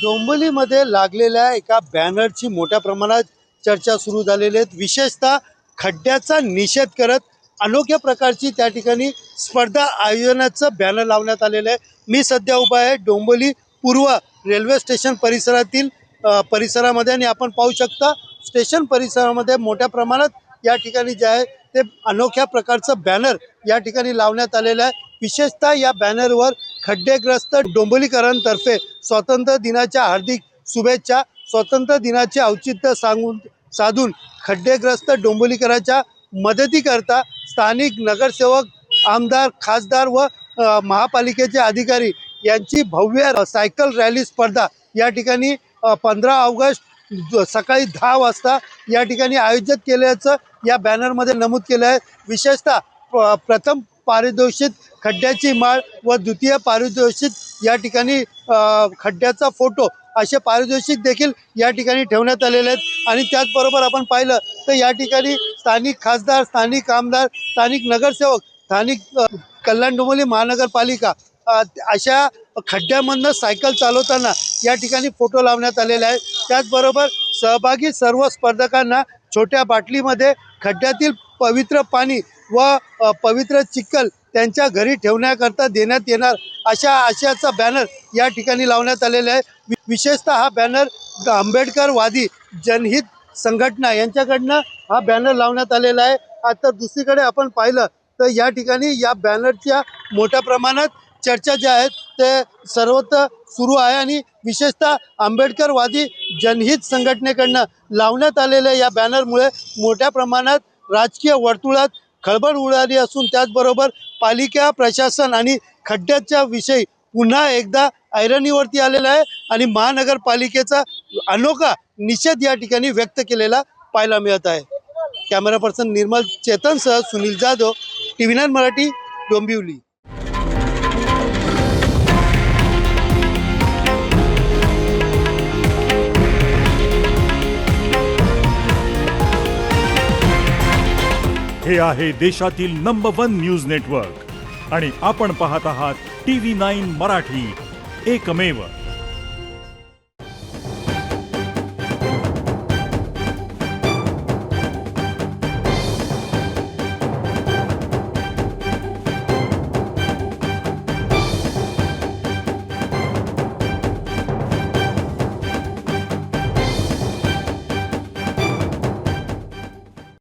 डोंबिवलीमध्ये लागलेल्या एका बॅनरची मोठ्या प्रमाणात चर्चा सुरू झालेली आहे। विशेषतः खड्ड्याचा निषेध करत अनोख्या प्रकारची त्या ठिकाणी स्पर्धा आयोजनाचं बॅनर लावण्यात आलेलं आहे। मी सध्या उभा आहे डोंबिवली पूर्व रेल्वे स्टेशन परिसरामध्ये आणि आपण पाहू शकता स्टेशन परिसरामध्ये मोठ्या प्रमाणात या ठिकाणी जे आहे ते अनोख्या प्रकारचं बॅनर या ठिकाणी लावण्यात आलेलं आहे। विशेषतः या बॅनरवर खड्डेग्रस्त डोंबिवलीकरांतर्फे स्वातंत्र्य दिनाच्या हार्दिक शुभेच्छा, स्वातंत्र्य दिनाचे औचित्य साधून खड्डेग्रस्त डोंबिवलीकरांच्या मदतीकरता स्थानिक नगरसेवक, आमदार, खासदार व महापालिकेचे अधिकारी यांची भव्य सायकल रॅली स्पर्धा या ठिकाणी 15 ऑगस्ट सकाळी 10 वाजता या ठिकाणी आयोजित केल्याचं या बॅनरमध्ये नमूद केलं आहे। विशेषतः प्रथम पारितोषिक खड्ड्याची माळ व द्वितीय पारितोषिक या ठिकाणी खड्ड्याचा फोटो असे पारितोषिक देखील या ठिकाणी ठेवण्यात आलेले आहेत। आणि त्याचबरोबर आपण पाहिलं तर या ठिकाणी स्थानिक खासदार, स्थानिक आमदार, स्थानिक नगरसेवक, स्थानिक कल्याण डोंबिवली महानगरपालिका अशा खड्ड्यामधनं सायकल चालवताना या ठिकाणी फोटो लावण्यात आलेले आहे। त्याचबरोबर सहभागी सर्व स्पर्धकांना छोट्या बाटलीमध्ये खड्ड्यातील पवित्र पाणी व पवित्र चिखल त्यांच्या घरी ठेवण्याकरता देण्यात येणार अशाचा बॅनर या ठिकाणी लावण्यात आलेला आहे। विशेषतः हा बॅनर आंबेडकरवादी जनहित संघटना यांच्याकडनं हा बॅनर लावण्यात आलेला आहे। आता दुसरीकडे आपण पाहिलं तर या ठिकाणी या बॅनरच्या मोठ्या प्रमाणात चर्चा ज्या आहेत ते सर्वत्र सुरू आहे आणि विशेषतः आंबेडकरवादी जनहित संघटनेकडनं लावण्यात आलेल्या या बॅनरमुळे मोठ्या प्रमाणात राजकीय वर्तुळात खळबळ उडाली असून त्याचबरोबर पालिका प्रशासन आणि खड्ड्याच्या विषयी पुन्हा एकदा ऐरणीवरती आलेला आहे आणि महानगरपालिकेचा अनोखा निषेध या ठिकाणी व्यक्त केलेला पाहायला मिळत आहे। कॅमेरा पर्सन निर्मल चेतनसह सुनील जाधव, TV9 मराठी, डोंबिवली। हे आहे देशातील नंबर 1 न्यूज नेटवर्क आणि आपण पाहत आहात TV9 मराठी, एकमेव।